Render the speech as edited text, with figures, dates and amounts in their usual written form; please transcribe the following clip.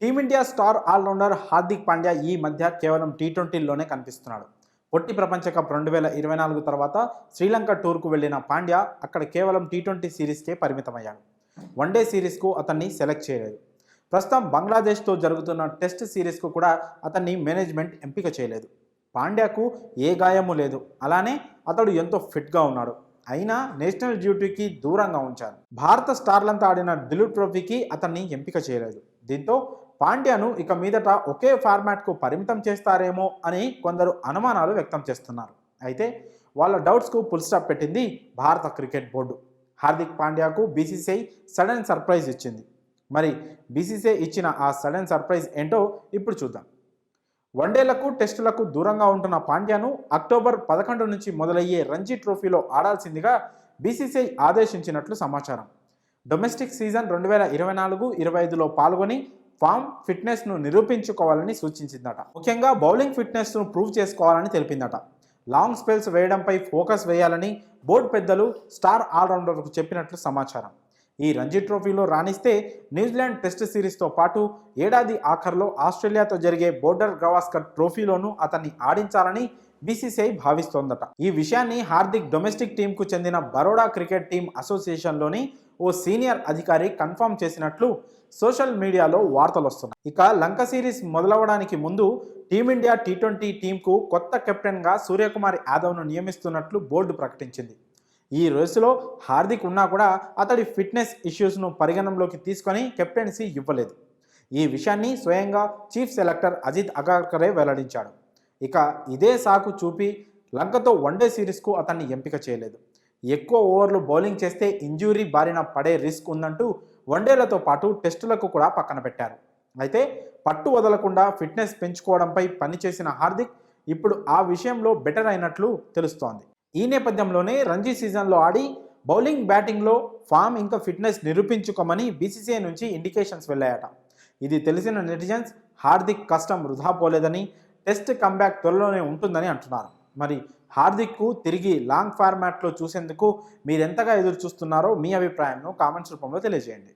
Team India star all rounder Hardik Pandya ఈ మధ్య కేవలం టీ20లోనే కనిపిస్తున్నాడు. పొట్టి ప్రపంచ కప్ 2024 తర్వాత శ్రీలంక టూర్కు వెళ్లిన పాండ్యా అక్కడ కేవలం టీ20 సిరీస్కే పరిమితమయ్యాడు. వన్డే సిరీస్కు అతన్ని సెలెక్ట్ చేయలేదు. ప్రస్తుతం బంగ్లాదేశ్తో జరుగుతున్న టెస్ట్ సిరీస్కు కూడా అతన్ని మేనేజ్మెంట్ ఎంపిక చేయలేదు. పాండ్యాకు ఏ గాయము లేదు, అలానే అతడు ఎంతో ఫిట్గా ఉన్నాడు. అయినా నేషనల్ డ్యూటీకి దూరంగా ఉంచారు. భారత స్టార్లంతా ఆడిన దిలీప్ ట్రోఫీకి అతన్ని ఎంపిక చేయలేదు. దీంతో పాండ్యాను ఇక మీదట ఒకే ఫార్మాట్కు పరిమితం చేస్తారేమో అని కొందరు అనుమానాలు వ్యక్తం చేస్తున్నారు. అయితే వాళ్ళ డౌట్స్కు ఫుల్ స్టాప్ పెట్టింది భారత క్రికెట్ బోర్డు. హార్దిక్ పాండ్యాకు బీసీసీఐ సడన్ సర్ప్రైజ్ ఇచ్చింది. మరి బీసీసీఐ ఇచ్చిన ఆ సడన్ సర్ప్రైజ్ ఏంటో ఇప్పుడు చూద్దాం. వన్డేలకు టెస్టులకు దూరంగా ఉంటున్న పాండ్యాను అక్టోబర్ 11 నుంచి మొదలయ్యే రంజీ ట్రోఫీలో ఆడాల్సిందిగా బీసీసీఐ ఆదేశించినట్లు సమాచారం. డొమెస్టిక్ సీజన్ 2024-25లో పాల్గొని ఫామ్ ఫిట్నెస్ను నిరూపించుకోవాలని సూచించిందట. ముఖ్యంగా బౌలింగ్ ఫిట్నెస్ను ప్రూవ్ చేసుకోవాలని తెలిపిందట. లాంగ్ స్పెల్స్ వేయడంపై ఫోకస్ వేయాలని బోర్డు పెద్దలు స్టార్ ఆల్రౌండర్కు చెప్పినట్లు సమాచారం. ఈ రంజీ ట్రోఫీలో రాణిస్తే న్యూజిలాండ్ టెస్ట్ సిరీస్తో పాటు ఏడాది ఆఖర్లో ఆస్ట్రేలియాతో జరిగే బోర్డర్ గవాస్కర్ ట్రోఫీలోనూ అతన్ని ఆడించాలని బీసీసీఐ భావిస్తోందట. ఈ విషయాన్ని హార్దిక్ డొమెస్టిక్ టీంకు చెందిన బరోడా క్రికెట్ టీం అసోసియేషన్లోని ఓ సీనియర్ అధికారి కన్ఫర్మ్ చేసినట్లు సోషల్ మీడియాలో వార్తలు వస్తున్నాయి. ఇక లంక సిరీస్ మొదలవడానికి ముందు టీమిండియా టీ20 టీంకు కొత్త కెప్టెన్గా సూర్యకుమార్ యాదవ్ను నియమిస్తున్నట్లు బోర్డు ప్రకటించింది. ఈ రేసులో హార్దిక్ ఉన్నా కూడా అతడి ఫిట్నెస్ ఇష్యూస్ను పరిగణనలోకి తీసుకొని కెప్టెన్సీ ఇవ్వలేదు. ఈ విషయాన్ని స్వయంగా చీఫ్ సెలెక్టర్ అజిత్ అగార్కరే వెల్లడించాడు. ఇక ఇదే సాకు చూపి లంకతో వన్డే సిరీస్కు అతన్ని ఎంపిక చేయలేదు. ఎక్కువ ఓవర్లు బౌలింగ్ చేస్తే ఇంజ్యూరీ బారిన పడే రిస్క్ ఉందంటూ వన్డేలతో పాటు టెస్టులకు కూడా పక్కన పెట్టారు. అయితే పట్టు వదలకుండా ఫిట్నెస్ పెంచుకోవడంపై పనిచేసిన హార్దిక్ ఇప్పుడు ఆ విషయంలో బెటర్ అయినట్లు తెలుస్తోంది. ఈ నేపథ్యంలోనే రంజీ సీజన్లో ఆడి బౌలింగ్ బ్యాటింగ్లో ఫామ్ ఇంకా ఫిట్నెస్ నిరూపించుకోమని బీసీసీఐ నుంచి ఇండికేషన్స్ వెళ్ళాయట. ఇది తెలిసిన నెటిజన్స్ హార్దిక్ కష్టం వృధా పోలేదని, టెస్ట్ కంబ్యాక్ త్వరలోనే ఉంటుందని అంటున్నారు. మరి హార్దిక్కు తిరిగి లాంగ్ ఫార్మాట్లో చూసేందుకు మీరెంతగా ఎదురు చూస్తున్నారో మీ అభిప్రాయంను కామెంట్స్ రూపంలో తెలియజేయండి.